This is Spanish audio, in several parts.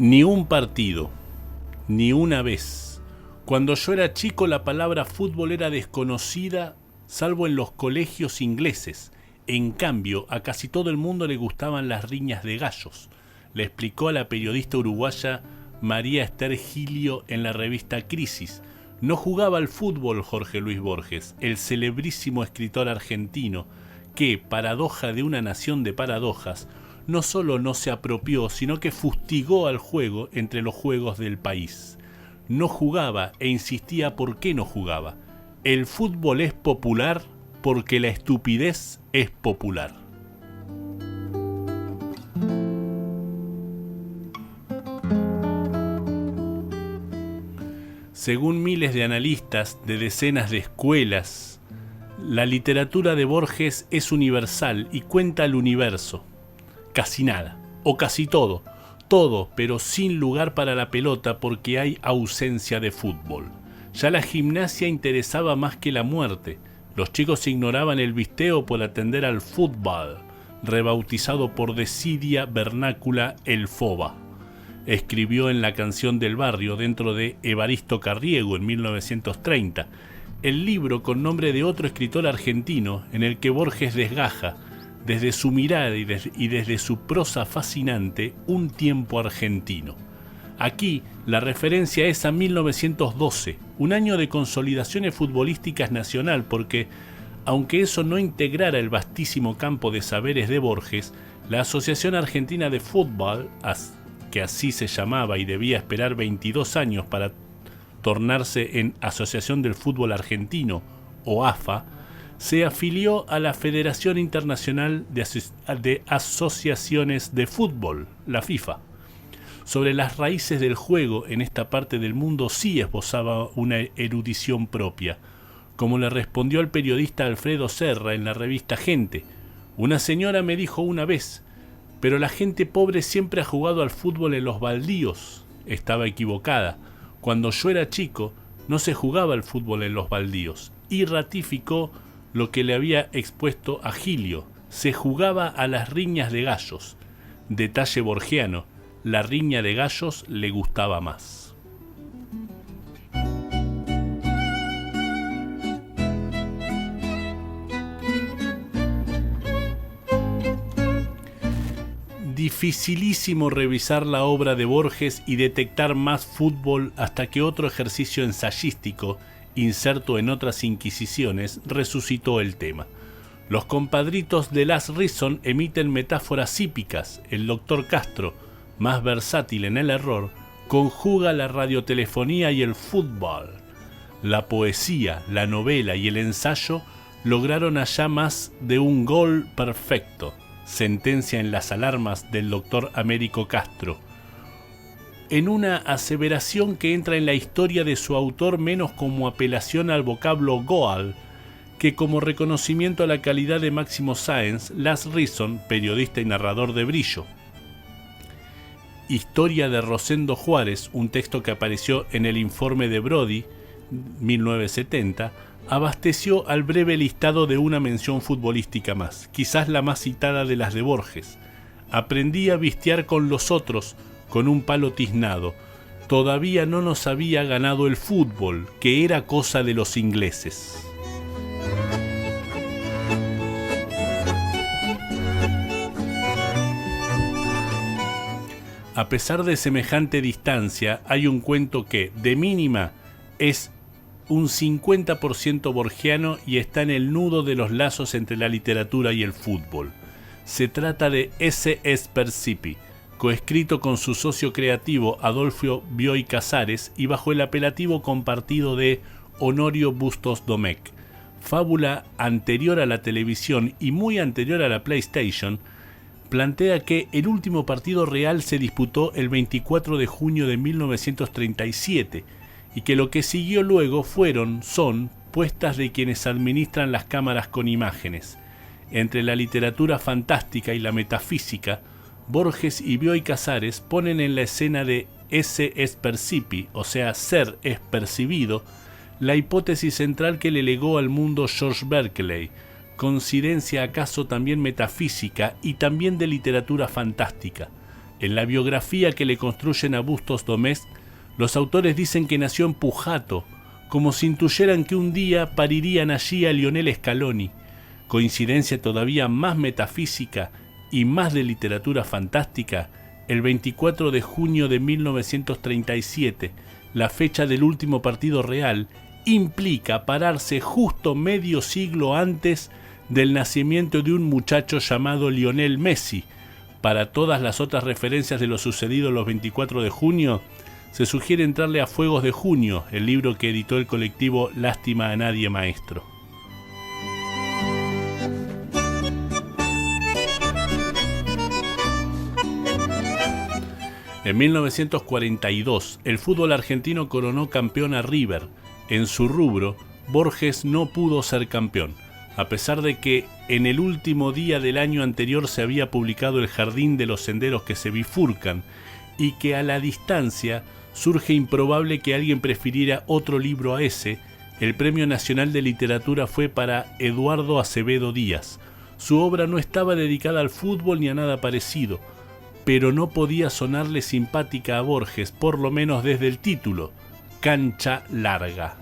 Ni un partido, ni una vez. Cuando yo era chico la palabra fútbol era desconocida, salvo en los colegios ingleses. En cambio, a casi todo el mundo le gustaban las riñas de gallos, le explicó a la periodista uruguaya María Esther Gilio en la revista Crisis. No jugaba al fútbol Jorge Luis Borges, el celebrísimo escritor argentino, que, paradoja de una nación de paradojas, no solo no se apropió, sino que fustigó al juego entre los juegos del país. No jugaba e insistía por qué no jugaba. El fútbol es popular porque la estupidez es popular. Según miles de analistas de decenas de escuelas, la literatura de Borges es universal y cuenta al universo. Casi nada, o casi todo, pero sin lugar para la pelota porque hay ausencia de fútbol. Ya la gimnasia interesaba más que la muerte. Los chicos ignoraban el visteo por atender al fútbol, rebautizado por desidia vernácula el FOBA. Escribió en La canción del barrio dentro de Evaristo Carriego en 1930, el libro con nombre de otro escritor argentino en el que Borges desgaja, desde su mirada y desde su prosa fascinante, un tiempo argentino. Aquí la referencia es a 1912, un año de consolidaciones futbolísticas nacional, porque, aunque eso no integrara el vastísimo campo de saberes de Borges, la Asociación Argentina de Fútbol, que así se llamaba y debía esperar 22 años para tornarse en Asociación del Fútbol Argentino, o AFA, se afilió a la Federación Internacional de Asociaciones de Fútbol, la FIFA. Sobre las raíces del juego en esta parte del mundo sí esbozaba una erudición propia, como le respondió al periodista Alfredo Serra en la revista Gente. Una señora me dijo una vez: pero la gente pobre siempre ha jugado al fútbol en los baldíos. Estaba equivocada. Cuando yo era chico no se jugaba al fútbol en los baldíos, y ratificó lo que le había expuesto a Gilio: se jugaba a las riñas de gallos. Detalle borgiano, la riña de gallos le gustaba más. Dificilísimo revisar la obra de Borges y detectar más fútbol hasta que otro ejercicio ensayístico, inserto en otras inquisiciones, resucitó el tema. Los compadritos de Last Reason emiten metáforas hípicas. El doctor Castro, más versátil en el error, conjuga la radiotelefonía y el fútbol. La poesía, la novela y el ensayo lograron allá más de un gol perfecto. Sentencia en las alarmas del doctor Américo Castro, en una aseveración que entra en la historia de su autor menos como apelación al vocablo goal que como reconocimiento a la calidad de Máximo Sáenz, Last Reason, periodista y narrador de brillo. Historia de Rosendo Juárez, un texto que apareció en el informe de Brody, 1970, abasteció al breve listado de una mención futbolística más, quizás la más citada de las de Borges. Aprendí a vistear con los otros, con un palo tiznado. Todavía no nos había ganado el fútbol, que era cosa de los ingleses. A pesar de semejante distancia, hay un cuento que, de mínima, es un 50% borgiano y está en el nudo de los lazos entre la literatura y el fútbol. Se trata de S.S. Percipi, coescrito con su socio creativo Adolfo Bioy Casares y bajo el apelativo compartido de Honorio Bustos Domecq. Fábula anterior a la televisión y muy anterior a la PlayStation, plantea que el último partido real se disputó el 24 de junio de 1937 y que lo que siguió luego son puestas de quienes administran las cámaras con imágenes. Entre la literatura fantástica y la metafísica, Borges y Bioy Casares ponen en la escena de esse es percipi, o sea, ser es percibido, la hipótesis central que le legó al mundo George Berkeley, coincidencia acaso también metafísica y también de literatura fantástica. En la biografía que le construyen a Bustos Domecq, los autores dicen que nació en Pujato, como si intuyeran que un día parirían allí a Lionel Scaloni. Coincidencia todavía más metafísica y más de literatura fantástica, el 24 de junio de 1937, la fecha del último partido real, implica pararse justo medio siglo antes del nacimiento de un muchacho llamado Lionel Messi. Para todas las otras referencias de lo sucedido los 24 de junio, se sugiere entrarle a Fuegos de Junio, el libro que editó el colectivo Lástima a Nadie Maestro. En 1942, el fútbol argentino coronó campeón a River. En su rubro, Borges no pudo ser campeón, a pesar de que en el último día del año anterior se había publicado El Jardín de los Senderos que se bifurcan, y que a la distancia surge improbable que alguien prefiriera otro libro a ese. El Premio Nacional de Literatura fue para Eduardo Acevedo Díaz. Su obra no estaba dedicada al fútbol ni a nada parecido, pero no podía sonarle simpática a Borges, por lo menos desde el título, Cancha Larga.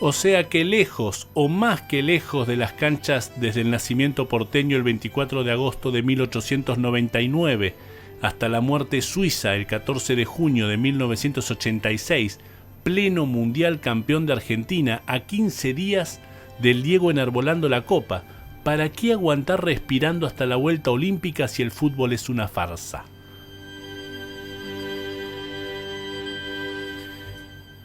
O sea que lejos, o más que lejos de las canchas desde el nacimiento porteño el 24 de agosto de 1899 hasta la muerte suiza el 14 de junio de 1986, pleno mundial campeón de Argentina a 15 días del Diego enarbolando la copa, ¿para qué aguantar respirando hasta la vuelta olímpica si el fútbol es una farsa?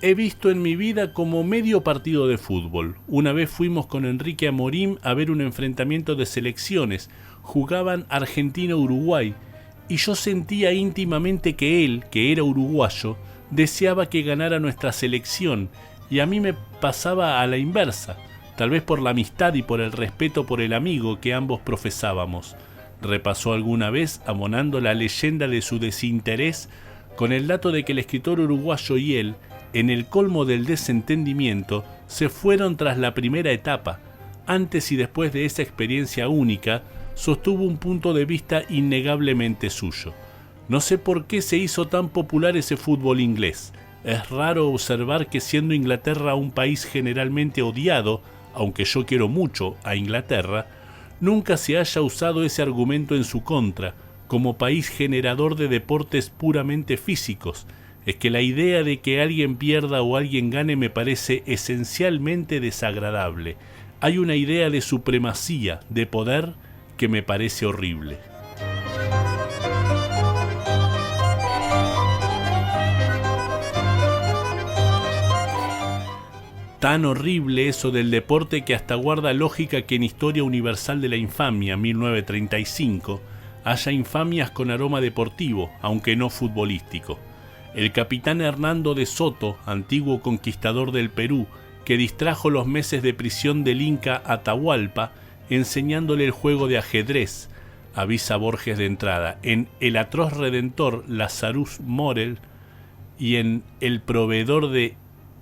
He visto en mi vida como medio partido de fútbol. Una vez fuimos con Enrique Amorim a ver un enfrentamiento de selecciones. Jugaban Argentina-Uruguay y yo sentía íntimamente que él, que era uruguayo, deseaba que ganara nuestra selección, y a mí me pasaba a la inversa, tal vez por la amistad y por el respeto por el amigo que ambos profesábamos. Repasó alguna vez, amonando la leyenda de su desinterés, con el dato de que el escritor uruguayo y él, en el colmo del desentendimiento, se fueron tras la primera etapa. Antes y después de esa experiencia única, sostuvo un punto de vista innegablemente suyo. No sé por qué se hizo tan popular ese fútbol inglés. Es raro observar que, siendo Inglaterra un país generalmente odiado, aunque yo quiero mucho a Inglaterra, nunca se haya usado ese argumento en su contra, como país generador de deportes puramente físicos. Es que la idea de que alguien pierda o alguien gane me parece esencialmente desagradable. Hay una idea de supremacía, de poder, que me parece horrible. Tan horrible eso del deporte que hasta guarda lógica que en Historia Universal de la Infamia, 1935, haya infamias con aroma deportivo, aunque no futbolístico. El capitán Hernando de Soto, antiguo conquistador del Perú, que distrajo los meses de prisión del Inca Atahualpa, enseñándole el juego de ajedrez, avisa Borges de entrada. En El atroz redentor, Lazarus Morel, y en El proveedor de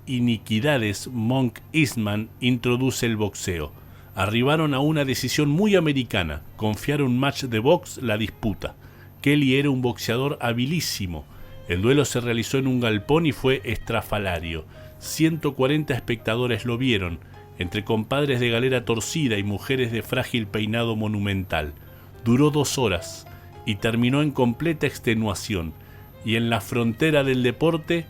iniquidades, Monk Eastman, introduce el boxeo. Arribaron a una decisión muy americana, confiar un match de box la disputa. Kelly era un boxeador habilísimo. El duelo se realizó en un galpón y fue estrafalario. 140 espectadores lo vieron, entre compadres de galera torcida y mujeres de frágil peinado monumental. Duró 2 horas y terminó en completa extenuación, y en la frontera del deporte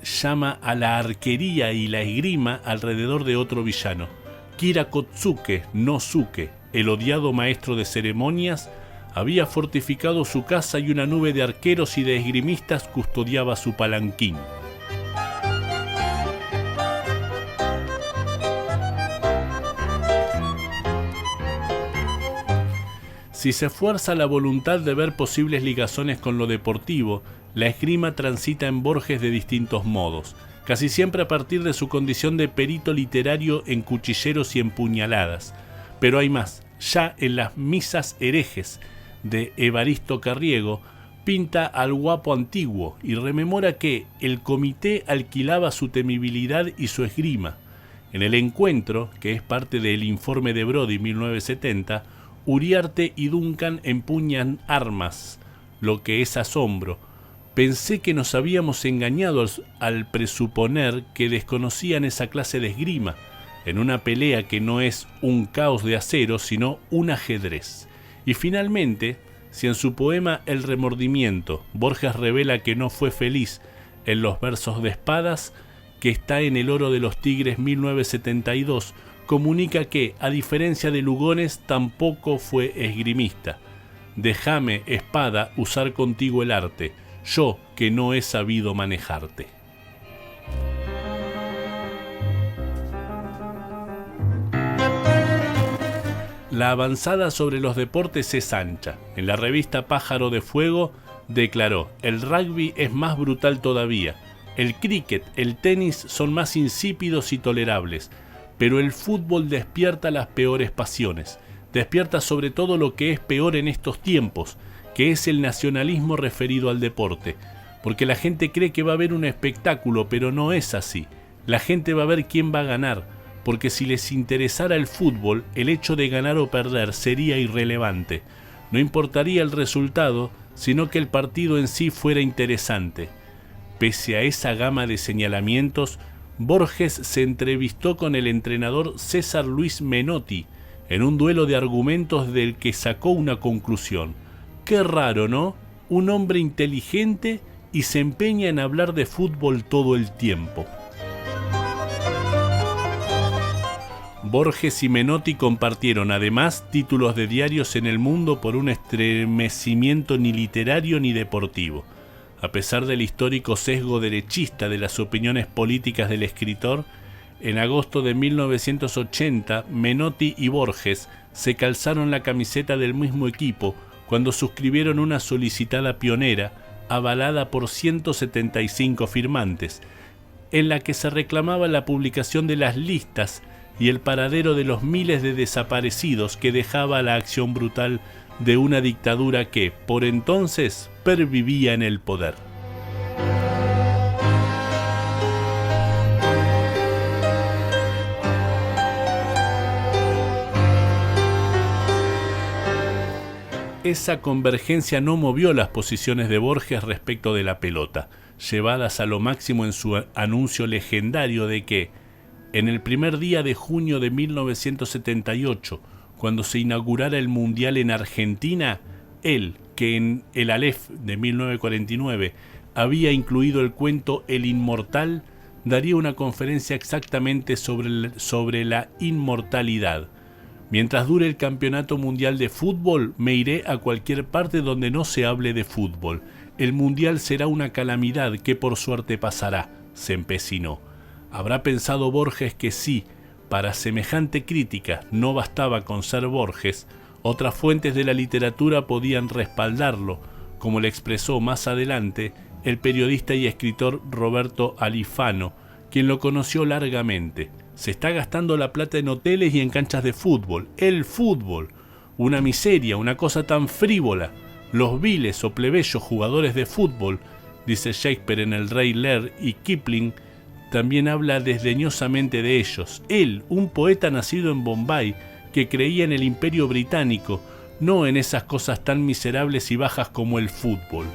llama a la arquería y la esgrima alrededor de otro villano. Kira Kotsuke no Suke, el odiado maestro de ceremonias, había fortificado su casa y una nube de arqueros y de esgrimistas custodiaba su palanquín. Si se fuerza la voluntad de ver posibles ligazones con lo deportivo, la esgrima transita en Borges de distintos modos, casi siempre a partir de su condición de perito literario en cuchilleros y en puñaladas. Pero hay más. Ya en las Misas herejes de Evaristo Carriego, pinta al guapo antiguo y rememora que el comité alquilaba su temibilidad y su esgrima. En el encuentro, que es parte del informe de Brody 1970, Uriarte y Duncan empuñan armas, lo que es asombro. Pensé que nos habíamos engañado al presuponer que desconocían esa clase de esgrima, en una pelea que no es un caos de acero, sino un ajedrez. Y finalmente, si en su poema El remordimiento Borges revela que no fue feliz en los versos de espadas, que está en El oro de los tigres 1972, comunica que, a diferencia de Lugones, tampoco fue esgrimista. Déjame, espada, usar contigo el arte, yo que no he sabido manejarte. La avanzada sobre los deportes es ancha. En la revista Pájaro de Fuego declaró: el rugby es más brutal todavía. El cricket, el tenis son más insípidos y tolerables, pero el fútbol despierta las peores pasiones. Despierta sobre todo lo que es peor en estos tiempos, que es el nacionalismo referido al deporte. Porque la gente cree que va a haber un espectáculo, pero no es así. La gente va a ver quién va a ganar, porque si les interesara el fútbol, el hecho de ganar o perder sería irrelevante. No importaría el resultado, sino que el partido en sí fuera interesante. Pese a esa gama de señalamientos, Borges se entrevistó con el entrenador César Luis Menotti en un duelo de argumentos del que sacó una conclusión. Qué raro, ¿no? Un hombre inteligente y se empeña en hablar de fútbol todo el tiempo. Borges y Menotti compartieron además títulos de diarios en El Mundo por un estremecimiento ni literario ni deportivo. A pesar del histórico sesgo derechista de las opiniones políticas del escritor, en agosto de 1980 Menotti y Borges se calzaron la camiseta del mismo equipo cuando suscribieron una solicitada pionera avalada por 175 firmantes, en la que se reclamaba la publicación de las listas y el paradero de los miles de desaparecidos que dejaba la acción brutal de una dictadura que, por entonces, pervivía en el poder. Esa convergencia no movió las posiciones de Borges respecto de la pelota, llevadas a lo máximo en su anuncio legendario de que, en el primer día de junio de 1978, cuando se inaugurara el Mundial en Argentina, él, que en El Aleph de 1949 había incluido el cuento El Inmortal, daría una conferencia exactamente sobre la inmortalidad. Mientras dure el Campeonato Mundial de Fútbol, me iré a cualquier parte donde no se hable de fútbol. El Mundial será una calamidad que por suerte pasará, se empecinó. Habrá pensado Borges que sí, para semejante crítica no bastaba con ser Borges, otras fuentes de la literatura podían respaldarlo, como le expresó más adelante el periodista y escritor Roberto Alifano, quien lo conoció largamente. Se está gastando la plata en hoteles y en canchas de fútbol. El fútbol, una miseria, una cosa tan frívola. Los viles o plebeyos jugadores de fútbol, dice Shakespeare en El Rey Lear, y Kipling también habla desdeñosamente de ellos. Él, un poeta nacido en Bombay, que creía en el Imperio Británico, no en esas cosas tan miserables y bajas como el fútbol.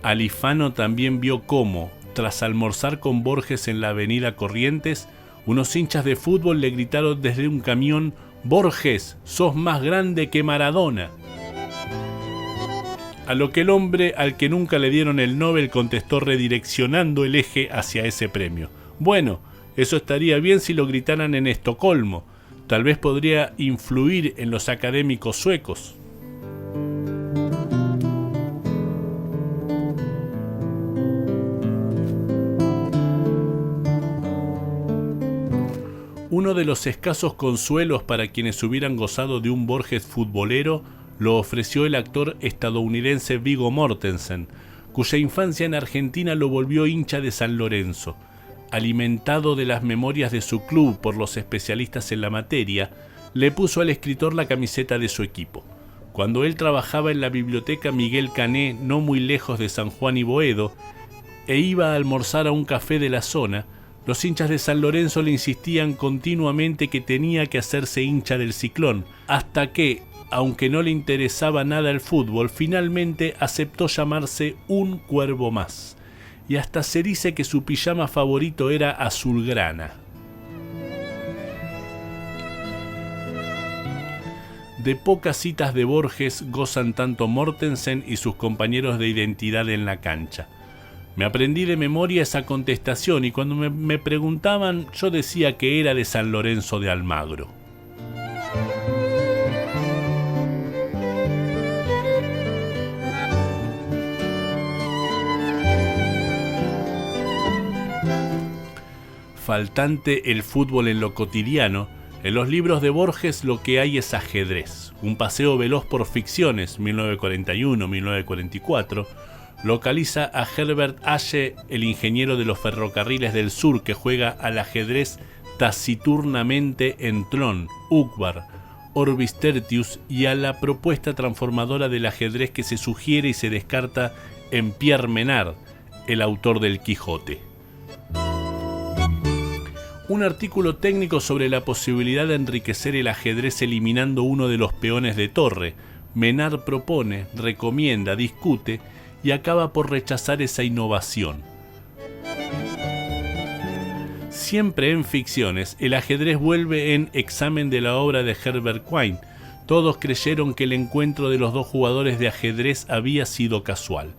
Alifano también vio cómo, tras almorzar con Borges en la avenida Corrientes, unos hinchas de fútbol le gritaron desde un camión: «Borges, sos más grande que Maradona». A lo que el hombre al que nunca le dieron el Nobel contestó redireccionando el eje hacia ese premio: «Bueno, eso estaría bien si lo gritaran en Estocolmo. Tal vez podría influir en los académicos suecos». Uno de los escasos consuelos para quienes hubieran gozado de un Borges futbolero lo ofreció el actor estadounidense Viggo Mortensen, cuya infancia en Argentina lo volvió hincha de San Lorenzo. Alimentado de las memorias de su club por los especialistas en la materia, le puso al escritor la camiseta de su equipo. Cuando él trabajaba en la biblioteca Miguel Cané, no muy lejos de San Juan y Boedo, e iba a almorzar a un café de la zona, los hinchas de San Lorenzo le insistían continuamente que tenía que hacerse hincha del Ciclón, hasta que, aunque no le interesaba nada el fútbol, finalmente aceptó llamarse un cuervo más. Y hasta se dice que su pijama favorito era azulgrana. De pocas citas de Borges gozan tanto Mortensen y sus compañeros de identidad en la cancha. Me aprendí de memoria esa contestación y cuando me preguntaban yo decía que era de San Lorenzo de Almagro. Faltante el fútbol en lo cotidiano, en los libros de Borges lo que hay es ajedrez. Un paseo veloz por ficciones, 1941-1944, localiza a Herbert Ashe, el ingeniero de los ferrocarriles del sur que juega al ajedrez taciturnamente en Tron, Uqbar, Orbis Tertius y a la propuesta transformadora del ajedrez que se sugiere y se descarta en Pierre Menard, el autor del Quijote. Un artículo técnico sobre la posibilidad de enriquecer el ajedrez eliminando uno de los peones de torre. Menard propone, recomienda, discute y acaba por rechazar esa innovación. Siempre en ficciones, el ajedrez vuelve en Examen de la obra de Herbert Quine. Todos creyeron que el encuentro de los dos jugadores de ajedrez había sido casual.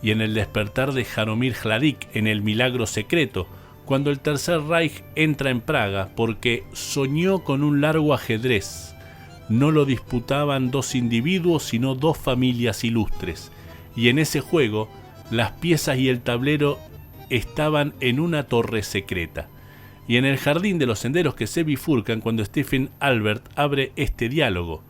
Y en El despertar de Jaromir Hladik, en El milagro secreto, cuando el Tercer Reich entra en Praga porque soñó con un largo ajedrez. No lo disputaban dos individuos, sino dos familias ilustres. Y en ese juego, las piezas y el tablero estaban en una torre secreta. Y en el jardín de los senderos que se bifurcan, cuando Stephen Albert abre este diálogo,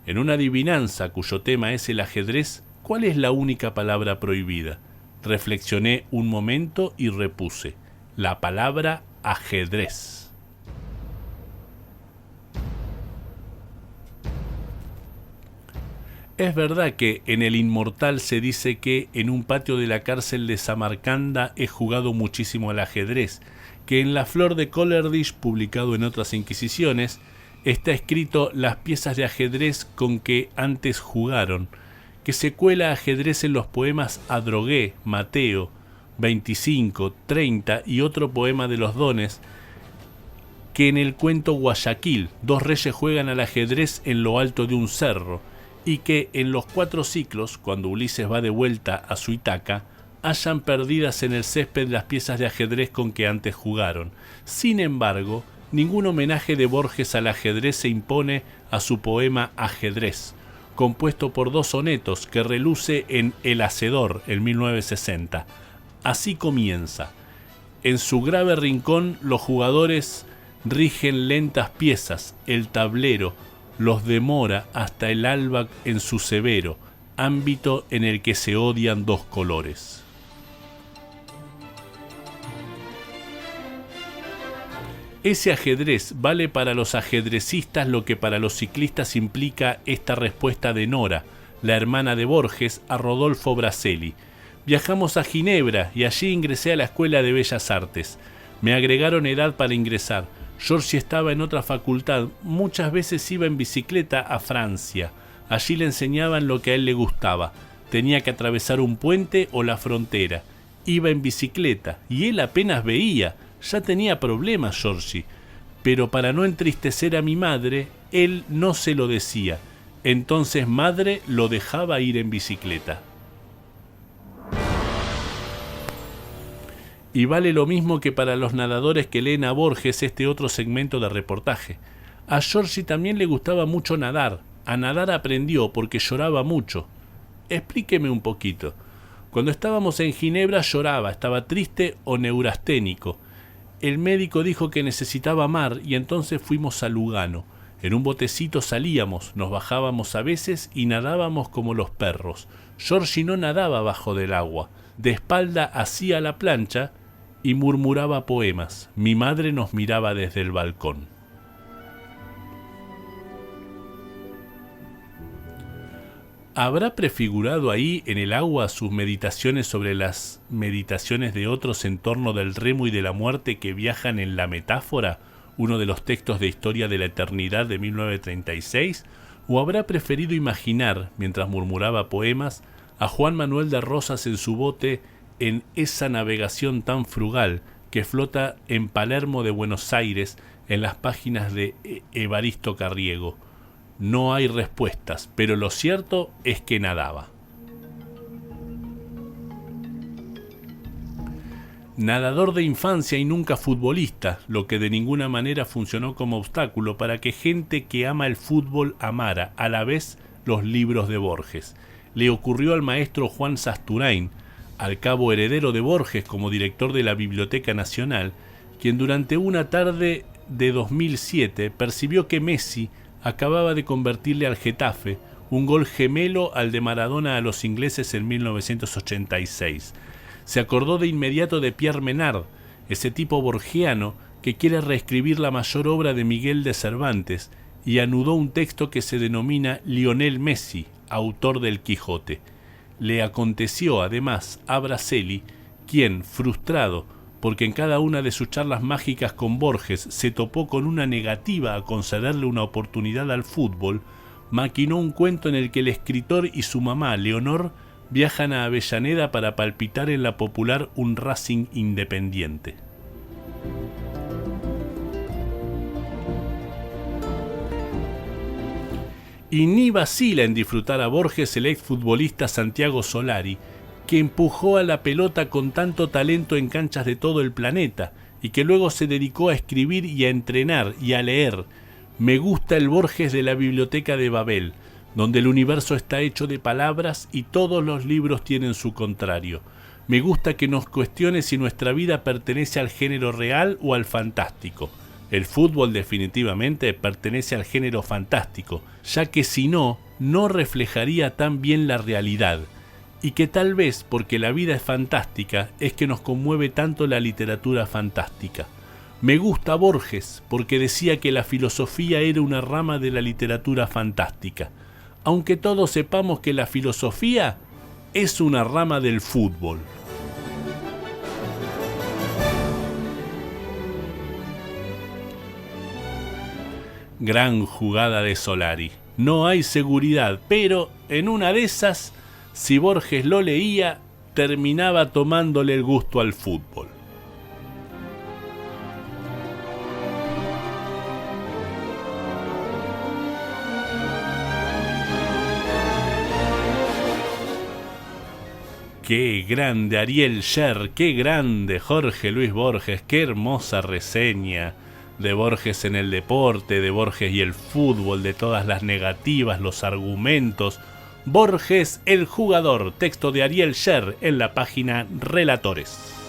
en una adivinanza cuyo tema es el ajedrez, ¿cuál es la única palabra prohibida? Reflexioné un momento y repuse: la palabra ajedrez. Es verdad que en El Inmortal se dice que en un patio de la cárcel de Samarcanda he jugado muchísimo al ajedrez, que en La Flor de Coleridge, publicado en otras inquisiciones, está escrito las piezas de ajedrez con que antes jugaron, que se cuela ajedrez en los poemas Adrogué, Mateo, 25, 30 y otro poema de los Dones, que en el cuento Guayaquil, dos reyes juegan al ajedrez en lo alto de un cerro, y que en los 4 ciclos, cuando Ulises va de vuelta a su Ítaca, hayan perdidas en el césped las piezas de ajedrez con que antes jugaron. Sin embargo, ningún homenaje de Borges al ajedrez se impone a su poema Ajedrez, compuesto por 2 sonetos que reluce en El Hacedor, en 1960. Así comienza: en su grave rincón los jugadores rigen lentas piezas, el tablero los demora hasta el alba en su severo ámbito en el que se odian 2 colores. Ese ajedrez vale para los ajedrecistas lo que para los ciclistas implica esta respuesta de Nora, la hermana de Borges, a Rodolfo Braselli. Viajamos a Ginebra y allí ingresé a la Escuela de Bellas Artes. Me agregaron edad para ingresar. Giorgi estaba en otra facultad. Muchas veces iba en bicicleta a Francia. Allí le enseñaban lo que a él le gustaba. Tenía que atravesar un puente o la frontera. Iba en bicicleta y él apenas veía. Ya tenía problemas Giorgi. Pero para no entristecer a mi madre, él no se lo decía. Entonces madre lo dejaba ir en bicicleta. Y vale lo mismo que para los nadadores que leen a Borges este otro segmento de reportaje. A Giorgi también le gustaba mucho nadar. A nadar aprendió porque lloraba mucho. Explíqueme un poquito. Cuando estábamos en Ginebra lloraba, estaba triste o neurasténico. El médico dijo que necesitaba mar y entonces fuimos a Lugano. En un botecito salíamos, nos bajábamos a veces y nadábamos como los perros. Giorgi no nadaba bajo del agua. De espalda hacía la plancha y murmuraba poemas. Mi madre nos miraba desde el balcón. ¿Habrá prefigurado ahí en el agua sus meditaciones sobre las meditaciones de otros en torno del remo y de la muerte que viajan en La Metáfora, uno de los textos de Historia de la Eternidad de 1936? ¿O habrá preferido imaginar, mientras murmuraba poemas, a Juan Manuel de Rosas en su bote en esa navegación tan frugal que flota en Palermo de Buenos Aires en las páginas de Evaristo Carriego? No hay respuestas, pero lo cierto es que nadaba. Nadador de infancia y nunca futbolista, lo que de ninguna manera funcionó como obstáculo para que gente que ama el fútbol amara a la vez los libros de Borges. Le ocurrió al maestro Juan Sasturain, al cabo heredero de Borges como director de la Biblioteca Nacional, quien durante una tarde de 2007 percibió que Messi acababa de convertirle al Getafe un gol gemelo al de Maradona a los ingleses en 1986. Se acordó de inmediato de Pierre Menard, ese tipo borgiano que quiere reescribir la mayor obra de Miguel de Cervantes, y anudó un texto que se denomina Lionel Messi, autor del Quijote. Le aconteció además a Braselli, quien, frustrado porque en cada una de sus charlas mágicas con Borges se topó con una negativa a concederle una oportunidad al fútbol, maquinó un cuento en el que el escritor y su mamá, Leonor, viajan a Avellaneda para palpitar en la popular un Racing Independiente. Y ni vacila en disfrutar a Borges el exfutbolista Santiago Solari, que empujó a la pelota con tanto talento en canchas de todo el planeta y que luego se dedicó a escribir y a entrenar y a leer. Me gusta el Borges de la Biblioteca de Babel, donde el universo está hecho de palabras y todos los libros tienen su contrario. Me gusta que nos cuestione si nuestra vida pertenece al género real o al fantástico. El fútbol definitivamente pertenece al género fantástico, ya que si no, no reflejaría tan bien la realidad. Y que tal vez porque la vida es fantástica es que nos conmueve tanto la literatura fantástica. Me gusta Borges porque decía que la filosofía era una rama de la literatura fantástica, aunque todos sepamos que la filosofía es una rama del fútbol. Gran jugada de Solari. No hay seguridad, pero en una de esas, si Borges lo leía, terminaba tomándole el gusto al fútbol. Qué grande Ariel Sher, qué grande Jorge Luis Borges, qué hermosa reseña de Borges en el deporte, de Borges y el fútbol, de todas las negativas, los argumentos. Borges, el jugador, texto de Ariel Sher en la página Relatores.